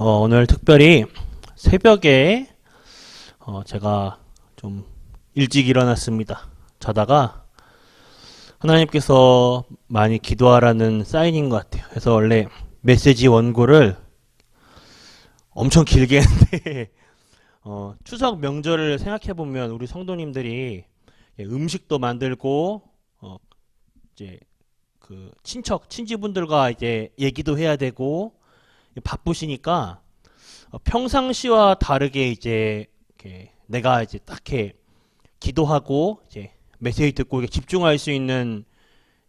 오늘 특별히 새벽에 제가 좀 일찍 일어났습니다. 자다가 하나님께서 많이 기도하라는 사인인 것 같아요. 그래서 원래 메시지 원고를 엄청 길게 했는데 추석 명절을 생각해 보면 우리 성도님들이 음식도 만들고 이제 그 친지분들과 이제 얘기도 해야 되고 바쁘시니까 평상시와 다르게 이제 이렇게 내가 이제 딱히 기도하고 이제 메시지 듣고 이렇게 집중할 수 있는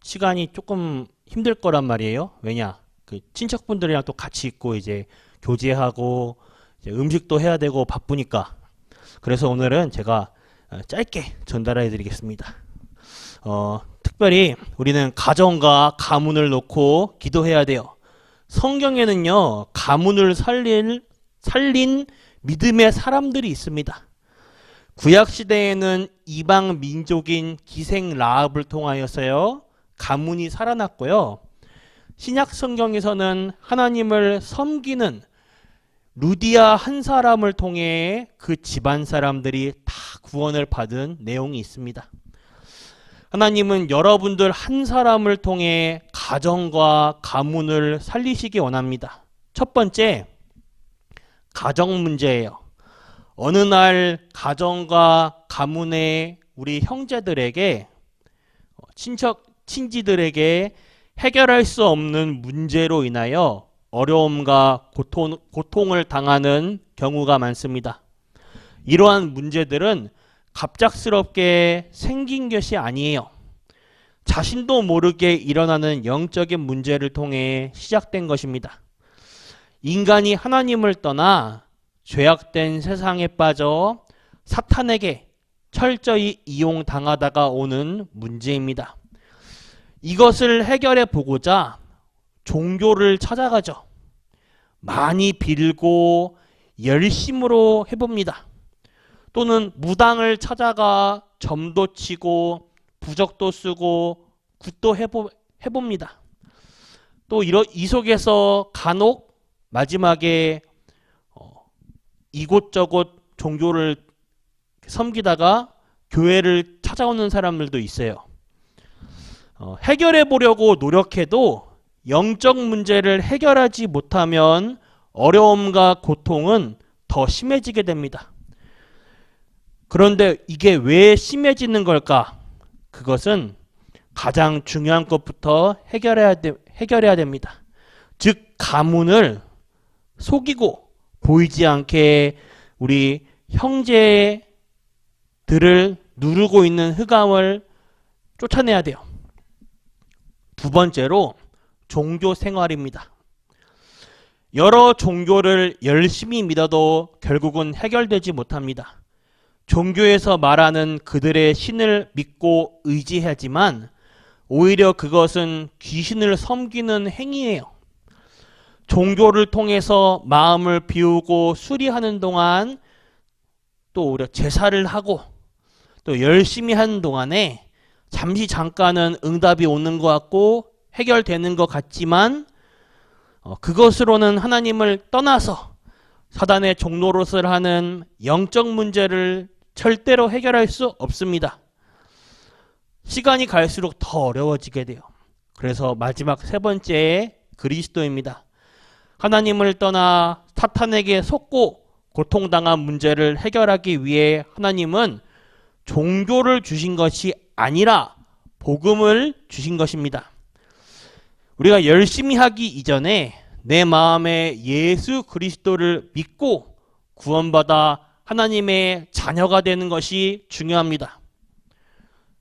시간이 조금 힘들 거란 말이에요. 왜냐? 그 친척분들이랑 또 같이 있고 이제 교제하고 이제 음식도 해야 되고 바쁘니까. 그래서 오늘은 제가 짧게 전달해 드리겠습린 특별히 우리는 가정과 가문을 놓고 기도해야 돼요. 성경에는요, 가문을 살린 믿음의 사람들이 있습니다. 구약시대에는 이방 민족인 기생 라합을 통하여서요, 가문이 살아났고요. 신약 성경에서는 하나님을 섬기는 루디아 한 사람을 통해 그 집안 사람들이 다 구원을 받은 내용이 있습니다. 하나님은 여러분들 한 사람을 통해 가정과 가문을 살리시기 원합니다. 첫 번째, 가정 문제예요. 어느 날 가정과 가문의 우리 형제들에게, 친지들에게 해결할 수 없는 문제로 인하여 어려움과 고통을 당하는 경우가 많습니다. 이러한 문제들은 갑작스럽게 생긴 것이 아니에요. 자신도 모르게 일어나는 영적인 문제를 통해 시작된 것입니다. 인간이 하나님을 떠나 죄악된 세상에 빠져 사탄에게 철저히 이용당하다가 오는 문제입니다. 이것을 해결해 보고자 종교를 찾아가죠. 많이 빌고 열심으로 해봅니다. 또는 무당을 찾아가 점도 치고 부적도 쓰고 굿도 해봅니다. 또 이 속에서 간혹 마지막에 이곳저곳 종교를 섬기다가 교회를 찾아오는 사람들도 있어요. 해결해 보려고 노력해도 영적 문제를 해결하지 못하면 어려움과 고통은 더 심해지게 됩니다. 그런데 이게 왜 심해지는 걸까? 그것은 가장 중요한 것부터 해결해야 됩니다. 즉, 가문을 속이고 보이지 않게 우리 형제들을 누르고 있는 흑암을 쫓아내야 돼요. 두 번째로 종교 생활입니다. 여러 종교를 열심히 믿어도 결국은 해결되지 못합니다. 종교에서 말하는 그들의 신을 믿고 의지하지만 오히려 그것은 귀신을 섬기는 행위예요. 종교를 통해서 마음을 비우고 수리하는 동안 또 오히려 제사를 하고 또 열심히 하는 동안에 잠깐은 응답이 오는 것 같고 해결되는 것 같지만 그것으로는 하나님을 떠나서 사단의 종노릇을 하는 영적 문제를 절대로 해결할 수 없습니다. 시간이 갈수록 더 어려워지게 돼요. 그래서 마지막 세 번째 그리스도입니다. 하나님을 떠나 사탄에게 속고 고통당한 문제를 해결하기 위해 하나님은 종교를 주신 것이 아니라 복음을 주신 것입니다. 우리가 열심히 하기 이전에 내 마음에 예수 그리스도를 믿고 구원받아 하나님의 자녀가 되는 것이 중요합니다.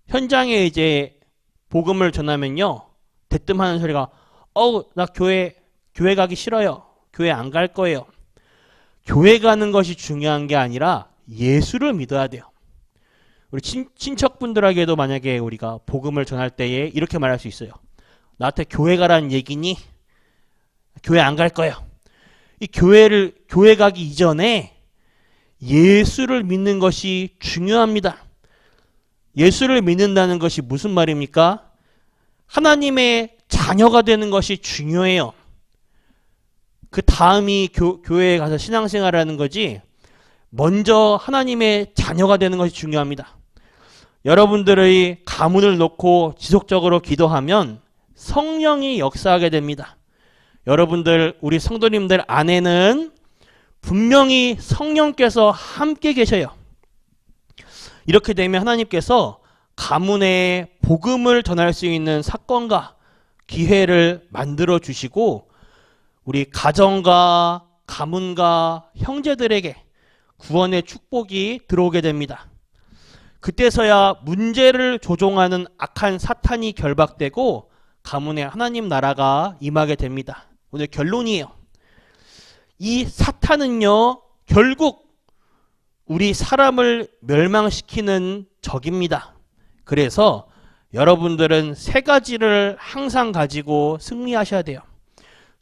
현장에 이제 복음을 전하면요, 대뜸하는 소리가 나 교회 가기 싫어요. 교회 안 갈 거예요. 교회 가는 것이 중요한 게 아니라 예수를 믿어야 돼요. 우리 친척분들에게도 만약에 우리가 복음을 전할 때에 이렇게 말할 수 있어요. 나한테 교회 가라는 얘기니? 교회 안 갈 거예요. 이 교회 가기 이전에 예수를 믿는 것이 중요합니다. 예수를 믿는다는 것이 무슨 말입니까? 하나님의 자녀가 되는 것이 중요해요. 그 다음이 교회에 가서 신앙생활을 하는 거지, 먼저 하나님의 자녀가 되는 것이 중요합니다. 여러분들의 가문을 놓고 지속적으로 기도하면 성령이 역사하게 됩니다. 여러분들, 우리 성도님들 안에는 분명히 성령께서 함께 계셔요. 이렇게 되면 하나님께서 가문에 복음을 전할 수 있는 사건과 기회를 만들어 주시고 우리 가정과 가문과 형제들에게 구원의 축복이 들어오게 됩니다. 그때서야 문제를 조종하는 악한 사탄이 결박되고 가문에 하나님 나라가 임하게 됩니다. 오늘 결론이에요. 이 사탄은요, 결국 우리 사람을 멸망시키는 적입니다. 그래서 여러분들은 세 가지를 항상 가지고 승리하셔야 돼요.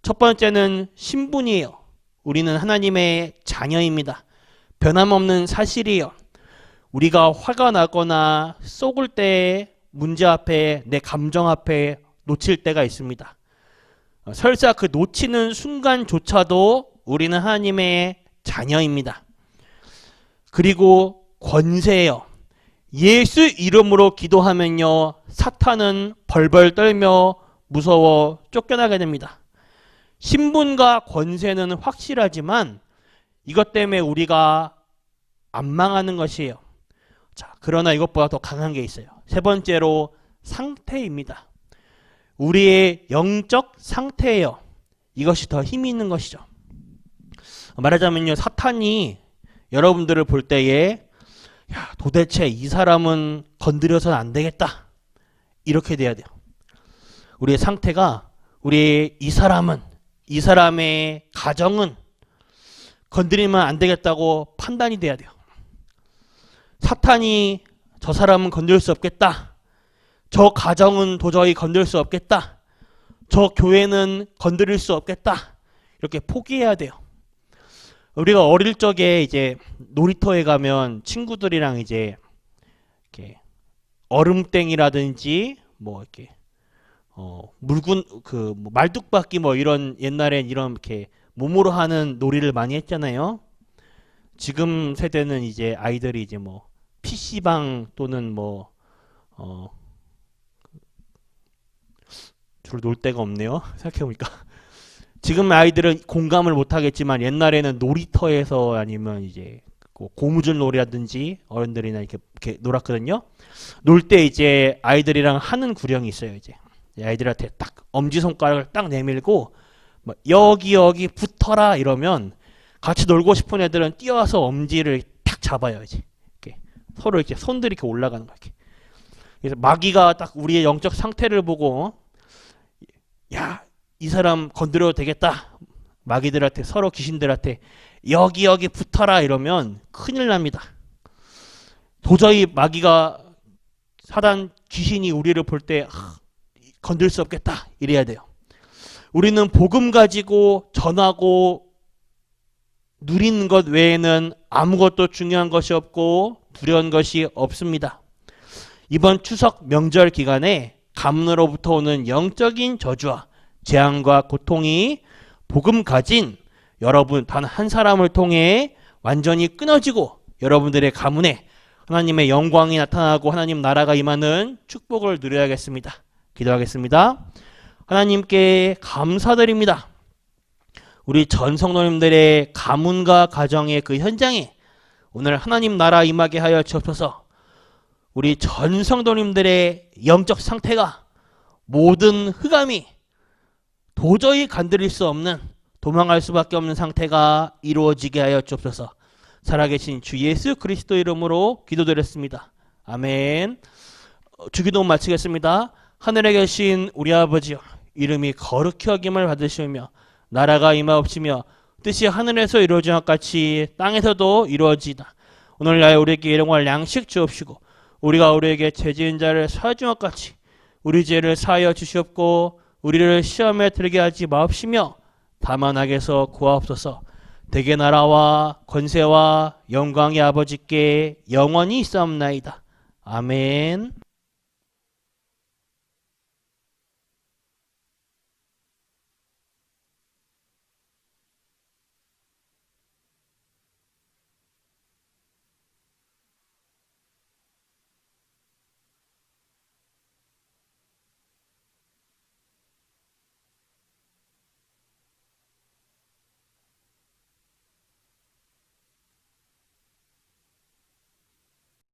첫 번째는 신분이에요. 우리는 하나님의 자녀입니다. 변함없는 사실이에요. 우리가 화가 나거나 속을 때 문제 앞에, 내 감정 앞에 놓칠 때가 있습니다. 설사 그 놓치는 순간조차도 우리는 하나님의 자녀입니다. 그리고 권세예요. 예수 이름으로 기도하면요, 사탄은 벌벌 떨며 무서워 쫓겨나게 됩니다. 신분과 권세는 확실하지만 이것 때문에 우리가 안 망하는 것이에요. 자, 그러나 이것보다 더 강한 게 있어요. 세 번째로 상태입니다. 우리의 영적 상태예요. 이것이 더 힘이 있는 것이죠. 말하자면요, 사탄이 여러분들을 볼 때에 야, 도대체 이 사람은 건드려서는 안 되겠다, 이렇게 돼야 돼요. 우리의 상태가, 우리 이 사람은, 이 사람의 가정은 건드리면 안 되겠다고 판단이 돼야 돼요. 사탄이 저 사람은 건들 수 없겠다, 저 가정은 도저히 건들 수 없겠다, 저 교회는 건드릴 수 없겠다, 이렇게 포기해야 돼요. 우리가 어릴 적에 이제 놀이터에 가면 친구들이랑 이제 이렇게 얼음땡이라든지 뭐 이렇게 물군 그 뭐 말뚝박기 뭐 이런, 옛날엔 이런 이렇게 몸으로 하는 놀이를 많이 했잖아요. 지금 세대는 이제 아이들이 이제 뭐 PC방 또는 뭐 주로 놀 데가 없네요. 생각해보니까. 지금 아이들은 공감을 못하겠지만 옛날에는 놀이터에서 아니면 이제 고무줄 놀이라든지 어른들이나 이렇게 놀았거든요. 놀 때 이제 아이들이랑 하는 구령이 있어요. 이제 아이들한테 딱 엄지손가락을 딱 내밀고 뭐 여기 붙어라 이러면 같이 놀고 싶은 애들은 뛰어와서 엄지를 탁 잡아요. 이제 이렇게 서로 이렇게 손들이 이렇게 올라가는 거 이렇게. 그래서 마귀가 딱 우리의 영적 상태를 보고 야, 이 사람 건드려도 되겠다, 마귀들한테, 서로 귀신들한테 여기 붙어라 이러면 큰일 납니다. 도저히 마귀가, 사단 귀신이 우리를 볼 때 건들 수 없겠다 이래야 돼요. 우리는 복음 가지고 전하고 누리는 것 외에는 아무것도 중요한 것이 없고 두려운 것이 없습니다. 이번 추석 명절 기간에 가문으로부터 오는 영적인 저주와 재앙과 고통이 복음 가진 여러분 단 한 사람을 통해 완전히 끊어지고 여러분들의 가문에 하나님의 영광이 나타나고 하나님 나라가 임하는 축복을 누려야겠습니다. 기도하겠습니다. 하나님께 감사드립니다. 우리 전 성도님들의 가문과 가정의 그 현장에 오늘 하나님 나라 임하게 하여 주옵소서. 우리 전 성도님들의 영적 상태가 모든 흑암이 도저히 건드릴 수 없는, 도망갈 수밖에 없는 상태가 이루어지게 하여 주옵소서. 살아계신 주 예수 그리스도 이름으로 기도드렸습니다. 아멘. 주기도 마치겠습니다. 하늘에 계신 우리 아버지여, 이름이 거룩히 여김을 받으시며 나라가 임하옵시며 뜻이 하늘에서 이루어진 것 같이 땅에서도 이루어지다. 오늘날 우리에게 일용할 양식 주옵시고 우리가 우리에게 죄 지은 자를 사하여 준 것 같이 우리 죄를 사하여 주시옵고 우리를 시험에 들게 하지 마옵시며 다만 악에서 구하옵소서. 대개 나라와 권세와 영광의 아버지께 영원히 있사옵나이다. 아멘.